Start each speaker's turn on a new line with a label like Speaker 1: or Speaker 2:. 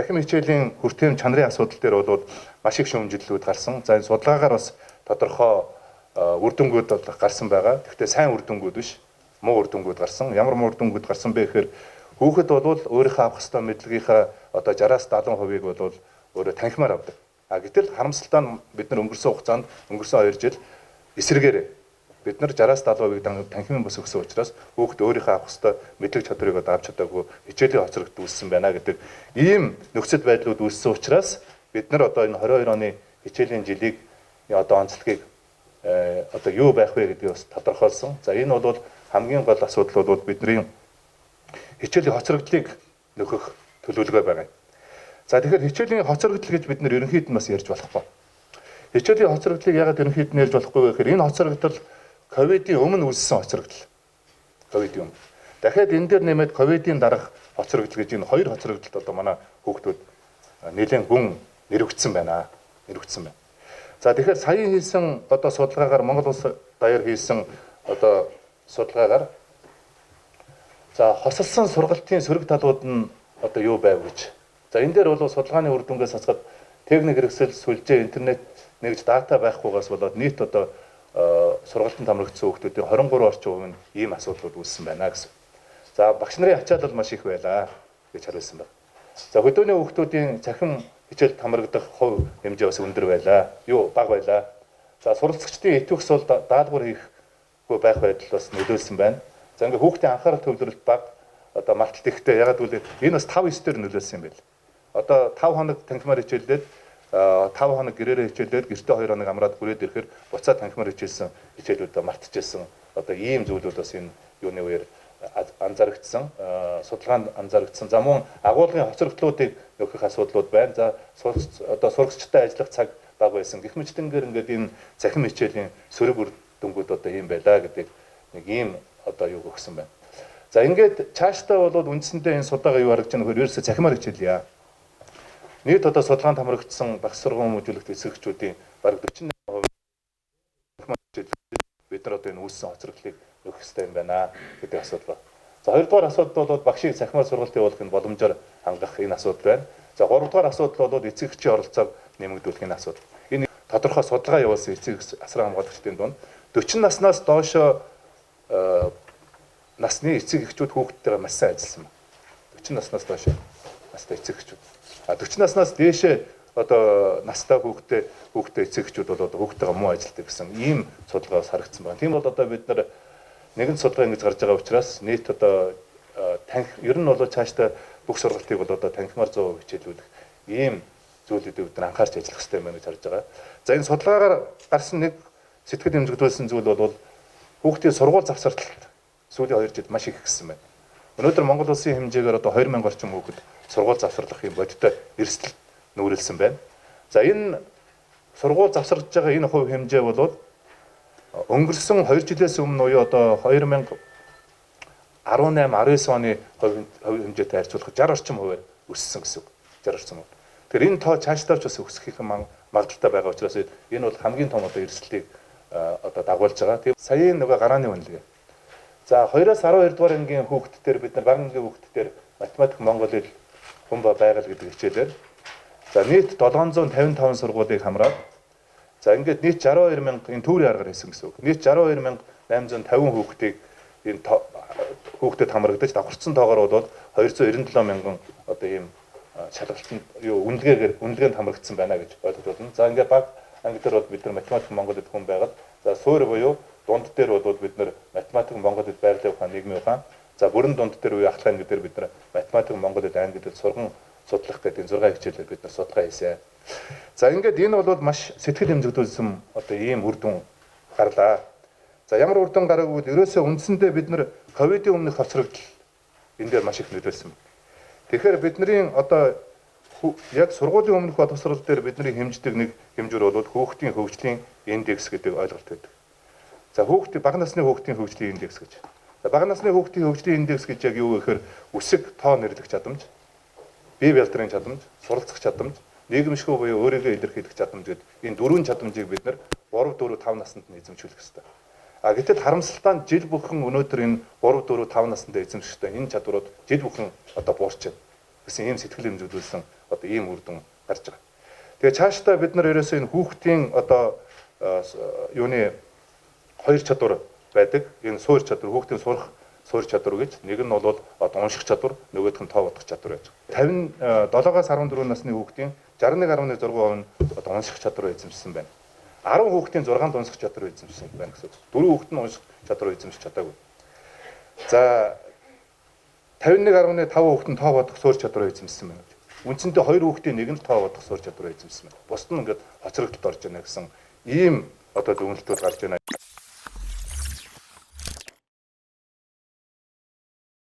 Speaker 1: Цахим хичээлийн хүртэем чанарын асуудал дээр бол маш их шүүмжлэлүүд гарсан. За энэ судалгаагаар бас тодорхой үр дүнгууд гарсан байгаа. Гэхдээ сайн үр дүнгууд биш, муу үр дүнгууд гарсан. Ямар муу үр дүнгууд гарсан бэ гэхээр хүүхэд бол өөрийнхөө авах ёстой мэдлэгийнхаа одоо 60-аас 70%-ийг бол өөрөө танхимаар авдаг. Гэтэл харамсалтай нь бид нар өнгөрсөн хугацаанд өнгөрсөн 2 жил эсрэгээр бид нар 60-аас 70%-ийг танхимын бус өгсөн учраас хүүхэд өөрийнхөө авах ёстой мэдлэг чадварыг авч чадаагүй хичээлийн хоцрогт үүссэн байна гэдэг ийм нөхцөл байдлууд үүссэн учраас бид нар одоо энэ 22 оны хичээлийн жилийг одоо онцлогийг одоо юу байх вэ гэдгийг бас тодорхойлсон. За энэ бол хамгийн гол асуудал бол бидний хичээлийн хоцрогдлыг нөхөх төлөвлөгөө байгаа. За тэгэхээр хичээлийн хоцрогдол гэж бид нэр ерөнхийд нь бас ярьж болохгүй. Хичээлийн хоцрогдлыг яагаад ерөнхийд нь ярьж болохгүй вэ гэхээр энэ хоцрогдол ковидын өмнө үүссэн хоцрогдол. Ковидын өмнө. Дахиад энэ дээр нэмээд ковидын дараах хоцрогдол гэж энэ хоёр хоцрогдолд одоо манай хүүхдүүд нэлээд гүн нэрвэгдсэн байна. За тэгэхээр сая хийсэн одоо судалгаагаар Монгол улс даяар хийсэн одоо судалгаагаар за хосолсон сургалтын сөрөг талууд нь одоо юу байв гэж. За энэ дээр бол судалгааны үр дүнгээс хасгаад техник хэрэгсэл сүлжээ интернет нэгж дата байхгүйгаас болоод нийт одоо сургалтанд хамрагдсан хүүхдүүдийн 23% нь ийм асуудлууд үүссэн байна гэсэн. За багш нарын ачаал бол маш их байлаа гэж хариулсан байна. За хөдөөний хүүхдүүдийн цахим хичээлд хамрагдах хувь хэмжээ бас өндөр байлаа. Бага байлаа. За суралцагчдын идэвхс бол даалгавар хийхгүй байх байдал бас нөлөөлсөн байна. За ингээ хүүхдийн анхаарал төвлөрөлт бага одоо марталт ихтэй ягаад гэвэл энэ бас 5-9 дээр нөлөөлсөн юм байна. Одоо 5 хоног танхимаар хичээлдээд 5 хоног гэрээрээ хичээлдээд гэртээ 2 хоног амраад хүрээд ирэхээр буцаад танхимаар хичээлсэн хичээлүүдээ мартчихсан. Одоо ийм зүйлүүд бас энэ юуны үеэр анзаарэгдсэн, судалгаанд анзаарэгдсэн. За мөн агуулгын хоцрогдлуудыг нөхөх асуудлууд байна. За одоо сурагчтай ажиллах цаг бага байсан. Гэх мэтлэнгээр ингээд энэ цахим хичээлийн сөрөг үр дүнгууд одоо ийм байлаа гэдэг нэг ийм одоо юу өгсөн байна. За ингээд цаашдаа бол үндсэндээ энэ судалгаа юу харагдаж байгаа нөхөр ерөөсөө цахимаар хичээлье. Нийт одоо судалгаанд хамрагдсан багш сургууль хүмүүжүүлэгт эсрэгчүүдийн бараг 48% бид нар одоо энэ үүссэн хоцрогдлыг нөхөх ёстой юм байна гэдэг асуудал байна. За хоёрдугаар асуудал бол багшийг цахимаар сургалт явуулах энэ боломжоор хангах энэ асуудал байна. За гуравдугаар асуудал бол эцэг эхчийн оролцоог нэмэгдүүлэх энэ асуудал. Энэ тодорхой судалгаа явуулсан эцэг асран хамгаалагчдын дунд 40 наснаас доошо насны эцэг эхчүүд хүүхдтэйгээ маш сайн ажилласан байна. 40 наснаас доошо настай эцэг эхчүүд. 40 наснаас дээшээ одоо настай хүүхдтэй эцэг эхчүүд бол одоо хүүхдтэйгээ муу ажилладаг гэсэн ийм судалгаас харагдсан байна. Тийм бол одоо бид нар нэгэн судалгаа ингэж гарч байгаа учраас нийт одоо ер нь бол цаашдаа бүх сургалтыг бол одоо танхимаар 100% хичээлүүлэх ийм зүйлүүдийг бид нар анхаарч ажиллах хэрэгтэй байна гэж харж байгаа. За энэ судалгаагаар гарсан нэг сэтгэл хэмжигдүүлсэн зүйл бол хүүхдийн сургууль завсарлалт сүүлийн 2 жилд маш их ихсэн байна. Өнөөдөр Монгол улсын хэмжээгээр одоо 2000 орчим хүүхэд сургууль завсарлах юм бодиттой эрсдэл нүүрэлсэн байна. За энэ сургууль завсарлаж байгаа энэ хувь хэмжээ бол өнгөрсөн 2 жилээс өмнө уу одоо 2018-19 оны хувь хэмжээтэй харьцуулахад 60 орчим хувиар өссөн гэсэн үг. 60 орчим хувь. Тэгэхээр энэ тоо цаашдаа ч бас өсөх магадaltaй байгаа учраас энэ бол хамгийн том одоо эрсдлийг одоо дагуулж байгаа. Тийм саяын нөгөө гарааны үнэлгээ. За 2-аас 12 дугаар ангийн хүүхдтэр бид нар бага ангийн хүүхдтэр математик монгол хэл хүн байгаль гэдэг хичээлээр за нийт 755 сургуулийг хамраад за ингээд нийт 62000 энэ төврийн аргаар хийсэн гэсэн үг. Нийт 62850 хүүхдийг энэ хүүхдэд хамрагдаж давхарцсан тоогоор бол 297000 одоо ийм шалгалтанд үнэлгээнд хамрагдсан байна гэж ойлгож байна. За ингээд баг анги дээр бол бид нар математик монгол хэл хүн байгаад за суур буюу дунд дээр бол бид нар математик монгол хэл байгалийн ухаан нийгмийн ухаан за бүрэн дунд дээр үе ахлах анги дээр бид нар математик монгол хэл англи хэл сурган судлах гэдэг 6 хичээлээр бид нар судалгаа хийсэн. За ингээд энэ бол маш сэтгэл хэмжигдүүлсэн одоо ийм үр дүн гарлаа. За ямар үр дүн гараагүй ерөөсөө үндсэндээ бид нар ковидын өмнөх хоцрогдол энэ дээр маш их нөлөөлсөн. Тэгэхээр бидний одоо яг сургуулийн өмнөх боловсрол дээр бидний хэмждэг нэг хэмжүүр бол хүүхдийн хөгжлийн индекс гэдэг ойлголт байдаг. За бага насны хүүхдийн хөгжлийн индекс гэж. За бага насны хүүхдийн хөгжлийн индекс гэж яг юу гэхээр үсэг тоо нэрлэх чадамж, бие бэлтрийн чадамж, суралцах чадамж, нийгэмшгүй буюу өөрийгөө илэрхийлэх чадамж гэдэг энэ дөрвөн чадамжийг бид нар 3, 4, 5 наснд нь эзэмшүүлэх хэрэгтэй. Гэтэл харамсалтай нь жил бүхэн өнөөдөр энэ 3, 4, 5 наснд эзэмшихтэй энэ чадварууд жил бүхэн одоо буурч байна гэсэн ийм сэтгэл хэмжүүлсэн одоо ийм үр дүн гарч байгаа. Тэгээ цаашдаа бид нар ерөөсөө энэ хүүхдийн одоо юуны хоёр чадвар байдаг. Энэ суур чадвар, хүүхдийн сурах суур чадвар гэж. Нэг нь бол одоо унших чадвар, нөгөөх нь тоо бодох чадвар байж байгаа. 57-аас 14 насны хүүхдийн 61.6% нь одоо унших чадвар эзэмшсэн байна. 10 хүүхдийн 6 унших чадвар эзэмшсэн байна гэсэн үг. 4 хүүхэд нь унших чадвар эзэмшиж чадаагүй. За 51.5 хүүхэд нь тоо бодох суур чадвар эзэмшсэн байна. Үндсэндээ 2 хүүхдийн нэг нь тоо бодох суур чадвар эзэмшсэн байна. Бусд нь ингээд хоцрогдолд орж байна гэсэн ийм одоо дүгнэлтүүд гарч байна.